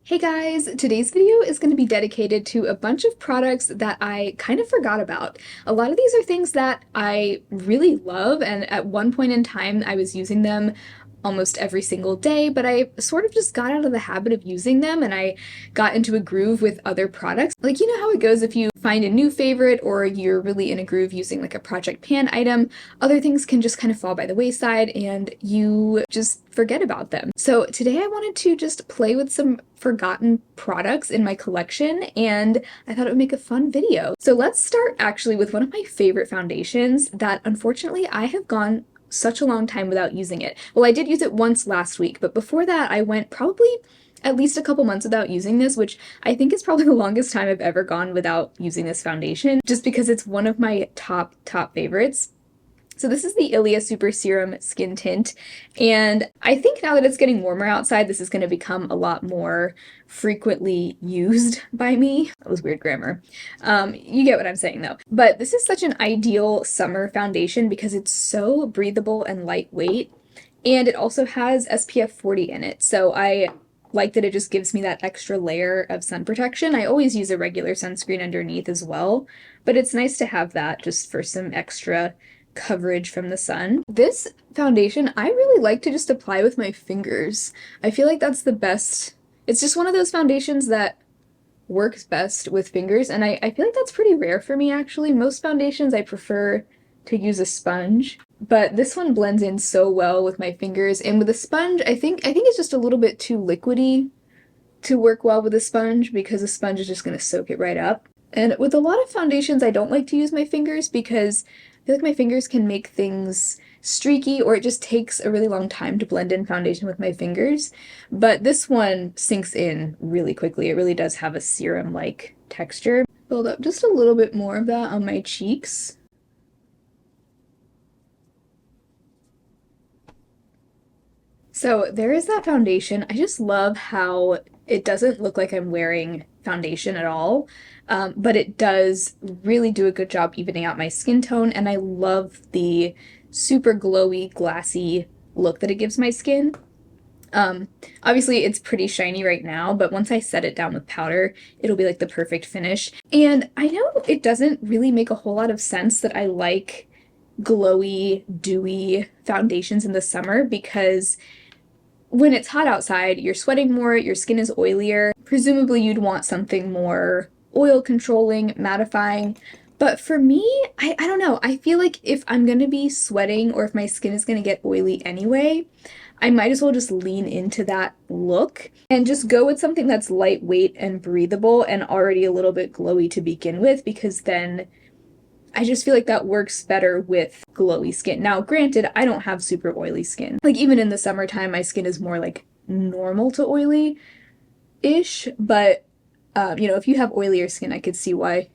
Hey guys, today's video is going to be dedicated to a bunch of products that I kind of forgot about. A lot of these are things that I really love, and at one point in time I was using them almost every single day, but I sort of just got out of the habit of using them and I got into a groove with other products. Like, you know how it goes if you find a new favorite or you're really in a groove using like a Project Pan item, other things can just kind of fall by the wayside and you just forget about them. So today I wanted to just play with some forgotten products in my collection and I thought it would make a fun video. So let's start actually with one of my favorite foundations that unfortunately I have gone such a long time without using it. Well, I did use it once last week, but before that I went probably at least a couple months without using this, which I think is probably the longest time I've ever gone without using this foundation, just because it's one of my top favorites. So this is the Ilia Super Serum Skin Tint, and I think now that it's getting warmer outside, this is going to become a lot more frequently used by me. That was weird grammar. You get what I'm saying though. But this is such an ideal summer foundation because it's so breathable and lightweight, and it also has SPF 40 in it, so I like that it just gives me that extra layer of sun protection. I always use a regular sunscreen underneath as well, but it's nice to have that just for some extra coverage from the sun. This foundation I really like to just apply with my fingers. I feel like that's the best. It's just one of those foundations that works best with fingers, and I feel like that's pretty rare for me actually. Most foundations I prefer to use a sponge, but this one blends in so well with my fingers, and with a sponge I think it's just a little bit too liquidy to work well with a sponge because a sponge is just going to soak it right up. And with a lot of foundations I don't like to use my fingers because I feel like my fingers can make things streaky, or it just takes a really long time to blend in foundation with my fingers. But this one sinks in really quickly. It really does have a serum-like texture. Build up just a little bit more of that on my cheeks. So there is that foundation. I just love how it doesn't look like I'm wearing foundation at all, but it does really do a good job evening out my skin tone, and I love the super glowy, glassy look that it gives my skin. Obviously it's pretty shiny right now, but once I set it down with powder, it'll be like the perfect finish. And I know it doesn't really make a whole lot of sense that I like glowy, dewy foundations in the summer because when it's hot outside, you're sweating more, your skin is oilier. Presumably you'd want something more oil controlling, mattifying. But for me, I don't know. I feel like if I'm going to be sweating or if my skin is going to get oily anyway, I might as well just lean into that look and just go with something that's lightweight and breathable and already a little bit glowy to begin with, because then I just feel like that works better with glowy skin. Now, granted, I don't have super oily skin. Like, even in the summertime, my skin is more like normal to oily-ish, but, you know, if you have oilier skin, I could see why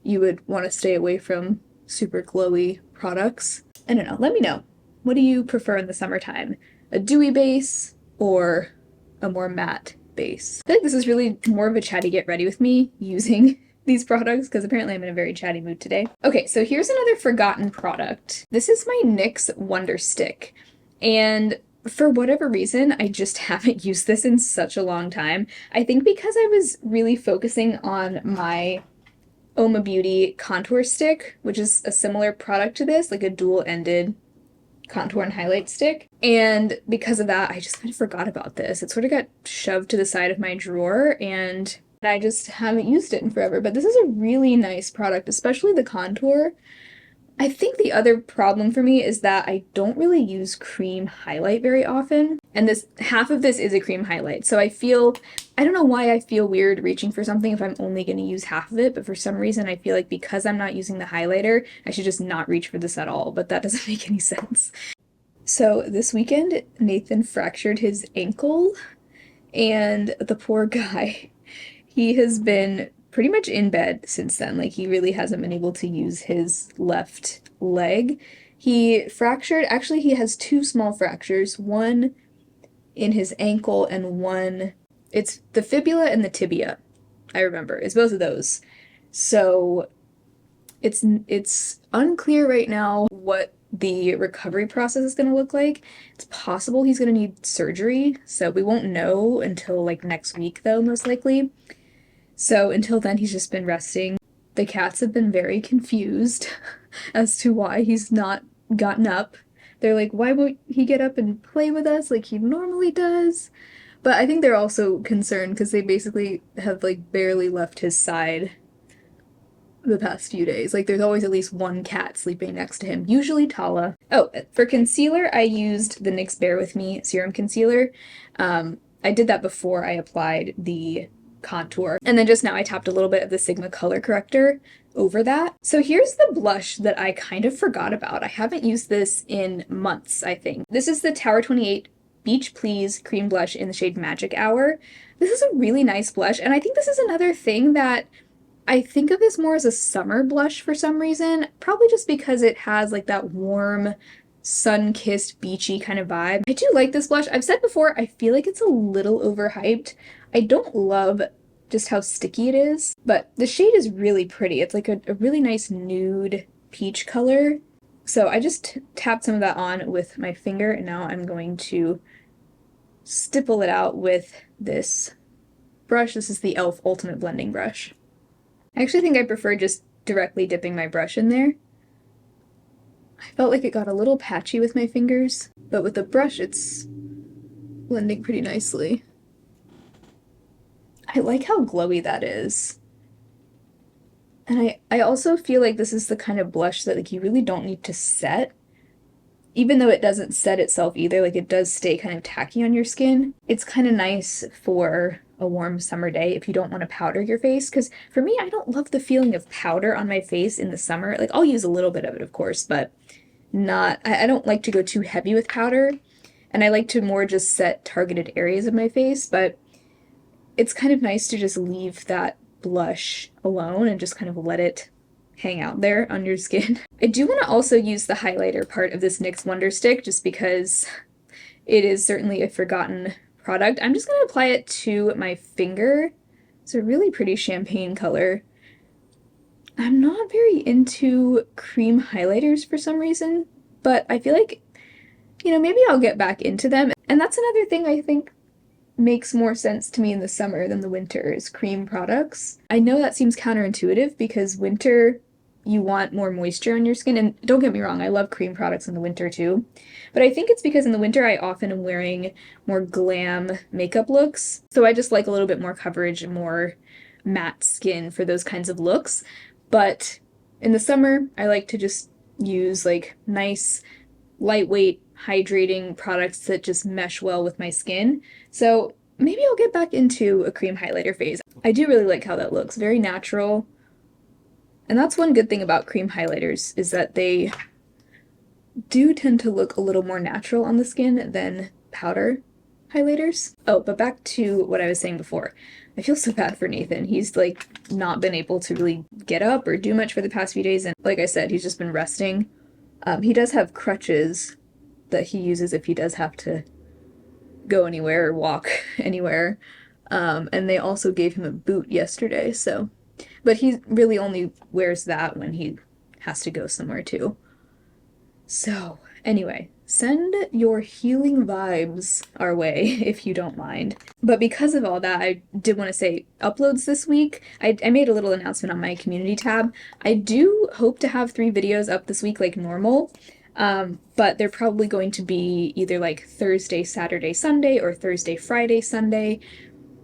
you would want to stay away from super glowy products. I don't know. Let me know. What do you prefer in the summertime? A dewy base or a more matte base? I feel like this is really more of a chatty get ready with me using these products because apparently I'm in a very chatty mood today. Okay, so here's another forgotten product. This is my NYX Wonder Stick, and for whatever reason, I just haven't used this in such a long time. I think because I was really focusing on my Oma Beauty contour stick, which is a similar product to this, like a dual-ended contour and highlight stick. And because of that, I just kind of forgot about this. It sort of got shoved to the side of my drawer and I just haven't used it in forever. But this is a really nice product, especially the contour. I think the other problem for me is that I don't really use cream highlight very often. And this half of this is a cream highlight. So I don't know why I feel weird reaching for something if I'm only going to use half of it, but for some reason I feel like because I'm not using the highlighter, I should just not reach for this at all, but that doesn't make any sense. So this weekend, Nathan fractured his ankle, and the poor guy, he has been pretty much in bed since then. Like, he really hasn't been able to use his left leg. He fractured, actually he has two small fractures, one in his ankle and one, it's the fibula and the tibia, I remember. It's both of those. So it's unclear right now what the recovery process is going to look like. It's possible he's going to need surgery, so we won't know until like next week though, most likely. So until then, he's just been resting. The cats have been very confused as to why he's not gotten up. They're like, why won't he get up and play with us like he normally does? But I think they're also concerned because they basically have like barely left his side the past few days. Like there's always at least one cat sleeping next to him, usually Tala. Oh, for concealer, I used the NYX Bear With Me Serum Concealer. I did that before I applied the contour. And then just now I tapped a little bit of the Sigma color corrector over that. So here's the blush that I kind of forgot about. I haven't used this in months, I think. This is the Tower 28 Beach Please Cream Blush in the shade Magic Hour. This is a really nice blush, and I think this is another thing that I think of this more as a summer blush for some reason, probably just because it has like that warm, sun-kissed, beachy kind of vibe. I do like this blush. I've said before, I feel like it's a little overhyped. I don't love just how sticky it is, but the shade is really pretty. It's like a really nice nude peach color. So I just tapped some of that on with my finger, and now I'm going to stipple it out with this brush. This is the e.l.f. Ultimate Blending Brush. I actually think I prefer just directly dipping my brush in there. I felt like it got a little patchy with my fingers, but with the brush it's blending pretty nicely. I like how glowy that is. And I also feel like this is the kind of blush that like you really don't need to set. Even though it doesn't set itself either, like it does stay kind of tacky on your skin. It's kind of nice for a warm summer day if you don't want to powder your face, because for me, I don't love the feeling of powder on my face in the summer. Like I'll use a little bit of it, of course, but I don't like to go too heavy with powder, and I like to more just set targeted areas of my face, but it's kind of nice to just leave that blush alone and just kind of let it hang out there on your skin. I do want to also use the highlighter part of this NYX Wonder Stick just because it is certainly a forgotten product. I'm just going to apply it to my finger. It's a really pretty champagne color. I'm not very into cream highlighters for some reason, but I feel like, you know, maybe I'll get back into them. And that's another thing I think makes more sense to me in the summer than the winter is cream products. I know that seems counterintuitive because winter, you want more moisture on your skin, and don't get me wrong, I love cream products in the winter too, but I think it's because in the winter I often am wearing more glam makeup looks, so I just like a little bit more coverage and more matte skin for those kinds of looks. But in the summer, I like to just use like nice, lightweight, hydrating products that just mesh well with my skin. So maybe I'll get back into a cream highlighter phase. I do really like how that looks, very natural. And that's one good thing about cream highlighters, is that they do tend to look a little more natural on the skin than powder highlighters. Oh, but back to what I was saying before. I feel so bad for Nathan. He's like not been able to really get up or do much for the past few days, and like I said, he's just been resting. He does have crutches that he uses if he does have to go anywhere or walk anywhere. And they also gave him a boot yesterday, so. But he really only wears that when he has to go somewhere too. So, anyway, send your healing vibes our way if you don't mind. But because of all that, I did want to say uploads this week. I made a little announcement on my community tab. I do hope to have 3 videos up this week like normal. But they're probably going to be either like Thursday, Saturday, Sunday, or Thursday, Friday, Sunday.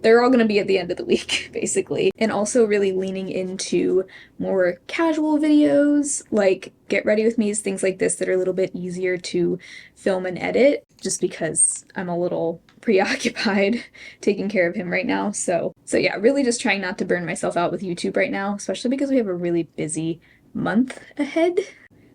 They're all going to be at the end of the week, basically. And also really leaning into more casual videos, like Get Ready With Me's, things like this that are a little bit easier to film and edit, just because I'm a little preoccupied taking care of him right now. So yeah, really just trying not to burn myself out with YouTube right now, especially because we have a really busy month ahead.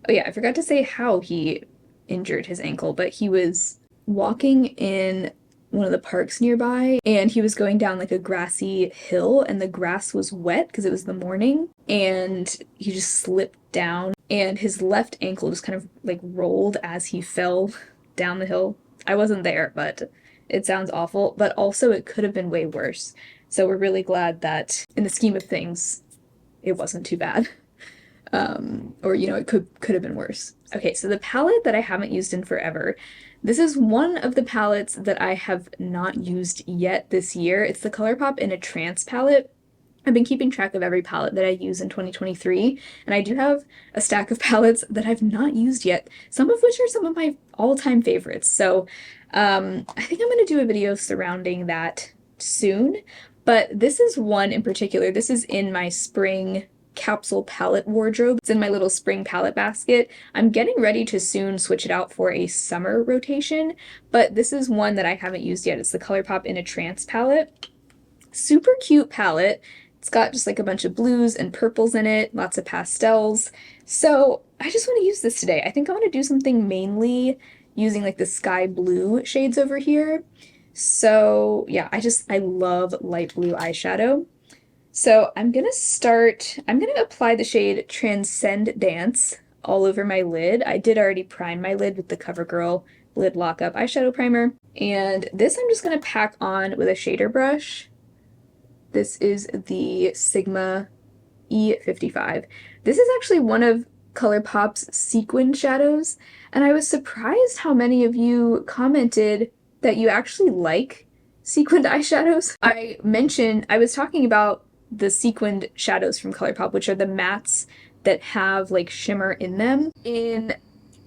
Oh yeah, I forgot to say how he injured his ankle, but he was walking in one of the parks nearby, and he was going down like a grassy hill, and the grass was wet because it was the morning, and he just slipped down, and his left ankle just kind of like rolled as he fell down the hill. I wasn't there, but it sounds awful, but also it could have been way worse. So we're really glad that in the scheme of things, it wasn't too bad. Or, you know, it could have been worse. Okay, so the palette that I haven't used in forever. This is one of the palettes that I have not used yet this year. It's the ColourPop in a Trance palette. I've been keeping track of every palette that I use in 2023, and I do have a stack of palettes that I've not used yet, some of which are some of my all-time favorites. So I think I'm going to do a video surrounding that soon, but this is one in particular. This is in my spring capsule palette wardrobe. It's in my little spring palette basket. I'm getting ready to soon switch it out for a summer rotation, but this is one that I haven't used yet. It's the ColourPop in a Trance palette. Super cute palette. It's got just like a bunch of blues and purples in it, lots of pastels. So I just want to use this today. I think I want to do something mainly using like the sky blue shades over here. So yeah, I love light blue eyeshadow. So I'm gonna apply the shade Transcend Dance all over my lid. I did already prime my lid with the CoverGirl Lid Lockup eyeshadow primer. And this I'm just gonna pack on with a shader brush. This is the Sigma E55. This is actually one of ColourPop's sequin shadows, and I was surprised how many of you commented that you actually like sequined eyeshadows. I was talking about the sequined shadows from ColourPop, which are the mattes that have like shimmer in them. In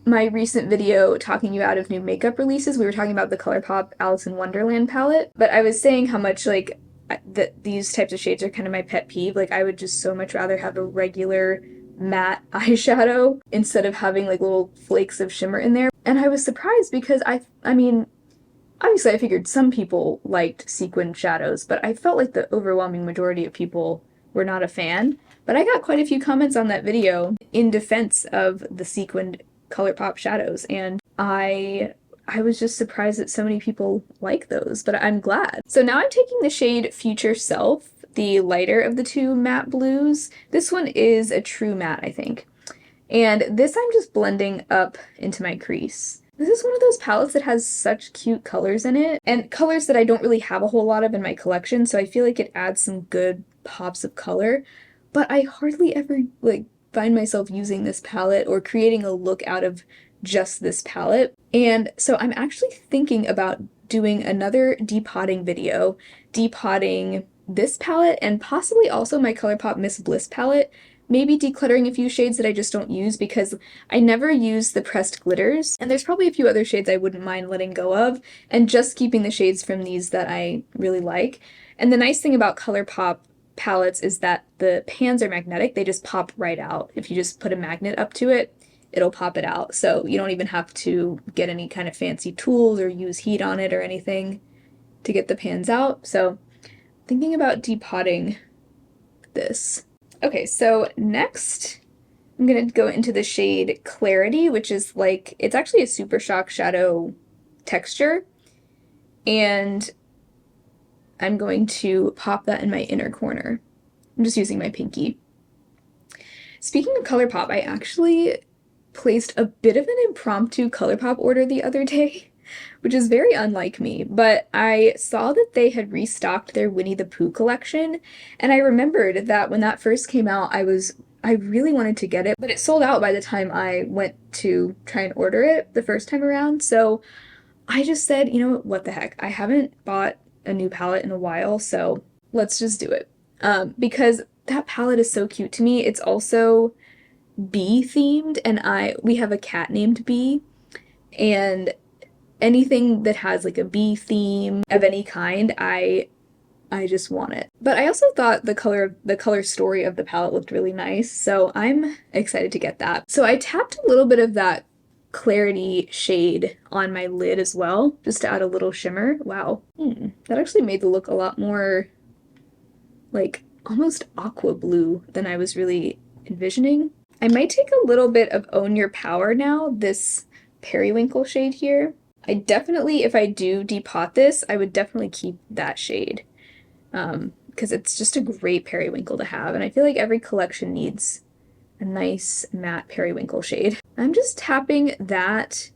my recent video talking you out of new makeup releases, we were talking about the ColourPop Alice in Wonderland palette, but I was saying how much like that these types of shades are kind of my pet peeve. Like I would just so much rather have a regular matte eyeshadow instead of having like little flakes of shimmer in there. And I was surprised because I mean, obviously I figured some people liked sequined shadows, but I felt like the overwhelming majority of people were not a fan. But I got quite a few comments on that video in defense of the sequined ColourPop shadows, and I was just surprised that so many people like those, but I'm glad. So now I'm taking the shade Future Self, the lighter of the two matte blues. This one is a true matte, I think. And this I'm just blending up into my crease. This is one of those palettes that has such cute colors in it, and colors that I don't really have a whole lot of in my collection, so I feel like it adds some good pops of color, but I hardly ever like find myself using this palette or creating a look out of just this palette. And so I'm actually thinking about doing another depotting video, depotting this palette and possibly also my ColourPop Miss Bliss palette, maybe decluttering a few shades that I just don't use because I never use the pressed glitters, and there's probably a few other shades I wouldn't mind letting go of, and just keeping the shades from these that I really like. And the nice thing about ColourPop palettes is that the pans are magnetic, they just pop right out. If you just put a magnet up to it, it'll pop it out. So you don't even have to get any kind of fancy tools or use heat on it or anything to get the pans out. So thinking about depotting this. Okay, so next I'm gonna go into the shade Clarity, which is like, it's actually a Super Shock shadow texture. And I'm going to pop that in my inner corner. I'm just using my pinky. Speaking of ColourPop, I actually placed a bit of an impromptu ColourPop order the other day, which is very unlike me, but I saw that they had restocked their Winnie the Pooh collection, and I remembered that when that first came out, I really wanted to get it, but it sold out by the time I went to try and order it the first time around, so I just said, you know what the heck, I haven't bought a new palette in a while, so let's just do it. Because that palette is so cute to me. It's also bee themed, and we have a cat named Bee, and anything that has like a bee theme of any kind, I just want it. But I also thought the color story of the palette looked really nice, so I'm excited to get that. So I tapped a little bit of that Clarity shade on my lid as well, just to add a little shimmer. Wow. That actually made the look a lot more like almost aqua blue than I was really envisioning. I might take a little bit of Own Your Power now, this periwinkle shade here. I definitely, if I do depot this, I would definitely keep that shade because it's just a great periwinkle to have, and I feel like every collection needs a nice matte periwinkle shade. I'm just tapping that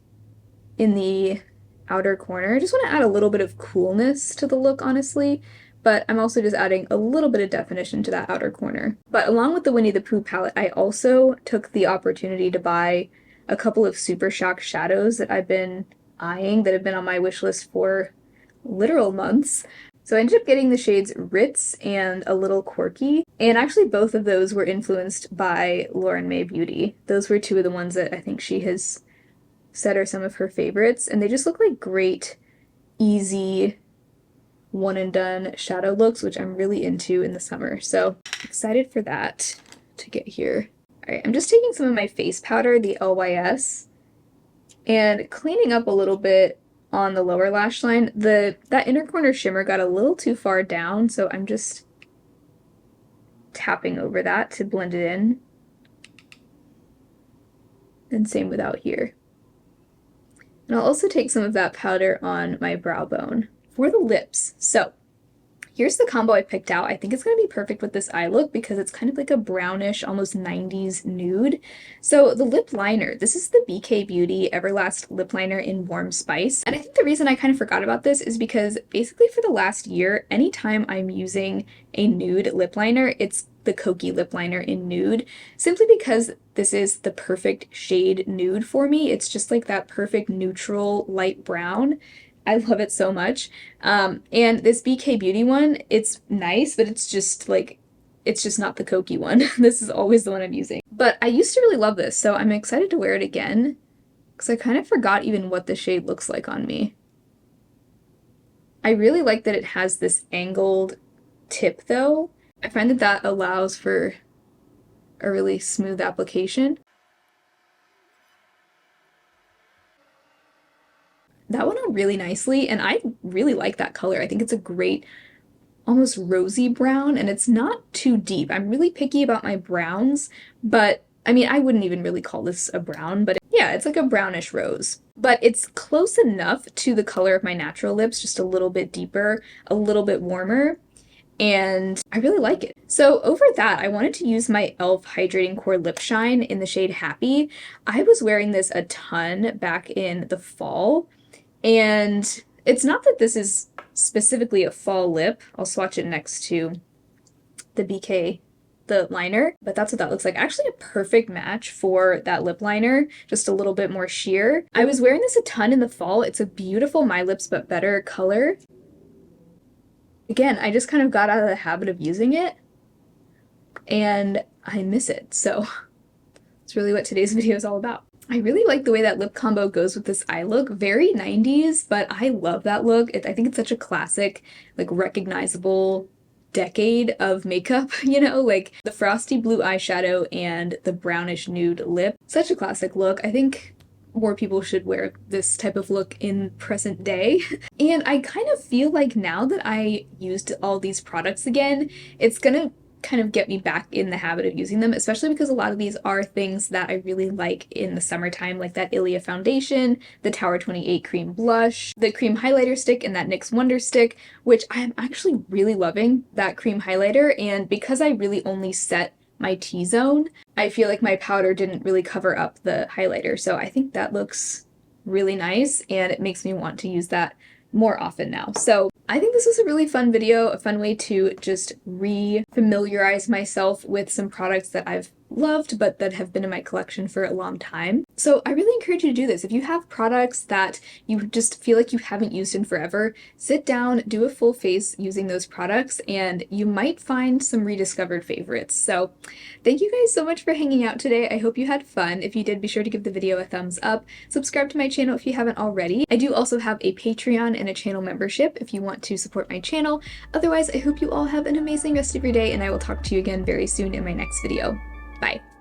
in the outer corner. I just want to add a little bit of coolness to the look, honestly, but I'm also just adding a little bit of definition to that outer corner. But along with the Winnie the Pooh palette, I also took the opportunity to buy a couple of Super Shock shadows that I've been eyeing that have been on my wish list for literal months. So I ended up getting the shades Ritz and A Little Quirky, and actually both of those were influenced by Lauren May Beauty. Those were two of the ones that I think she has said are some of her favorites, and they just look like great, easy, one and done shadow looks, which I'm really into in the summer. So excited for that to get here. All right, I'm just taking some of my face powder, the LYS, and cleaning up a little bit on the lower lash line. That inner corner shimmer got a little too far down, so I'm just tapping over that to blend it in. And same with out here. And I'll also take some of that powder on my brow bone. For the lips, so here's the combo I picked out. I think it's going to be perfect with this eye look because it's kind of like a brownish, almost 90s nude. So the lip liner, this is the BK Beauty Everlast Lip Liner in Warm Spice. And I think the reason I kind of forgot about this is because basically for the last year, anytime I'm using a nude lip liner, it's the Kokie lip liner in nude, simply because this is the perfect shade nude for me. It's just like that perfect neutral light brown. I love it so much. And this BK Beauty one, it's nice, but it's just not the Kokie one. This is always the one I'm using. But I used to really love this, so I'm excited to wear it again, because I kind of forgot even what the shade looks like on me. I really like that it has this angled tip, though. I find that that allows for a really smooth application. That went on really nicely, and I really like that color. I think it's a great, almost rosy brown, and it's not too deep. I'm really picky about my browns, but I mean, I wouldn't even really call this a brown, but yeah, it's like a brownish rose. But it's close enough to the color of my natural lips, just a little bit deeper, a little bit warmer, and I really like it. So over that, I wanted to use my e.l.f. Hydrating Core Lip Shine in the shade Happy. I was wearing this a ton back in the fall, and it's not that this is specifically a fall lip. I'll swatch it next to the BK, the liner, but that's what that looks like. Actually a perfect match for that lip liner, just a little bit more sheer. I was wearing this a ton in the fall. It's a beautiful My Lips But Better color. Again, I just kind of got out of the habit of using it, and I miss it, so that's really what today's video is all about. I really like the way that lip combo goes with this eye look. Very 90s, but I love that look. I think it's such a classic, like recognizable decade of makeup, you know, like the frosty blue eyeshadow and the brownish nude lip. Such a classic look. I think more people should wear this type of look in present day. And I kind of feel like now that I used all these products again, it's gonna kind of get me back in the habit of using them, especially because a lot of these are things that I really like in the summertime, like that Ilia foundation, the Tower 28 cream blush, the cream highlighter stick, and that NYX Wonder Stick, which I'm actually really loving that cream highlighter. And because I really only set my T-zone, I feel like my powder didn't really cover up the highlighter. So I think that looks really nice, and it makes me want to use that more often now. So I think this was a really fun video, a fun way to just re-familiarize myself with some products that I've loved but that have been in my collection for a long time. So I really encourage you to do this. If you have products that you just feel like you haven't used in forever, sit down, do a full face using those products, and you might find some rediscovered favorites. So thank you guys so much for hanging out today. I hope you had fun. If you did, be sure to give the video a thumbs up. Subscribe to my channel if you haven't already. I do also have a Patreon and a channel membership if you want to support my channel. Otherwise, I hope you all have an amazing rest of your day, and I will talk to you again very soon in my next video. Bye.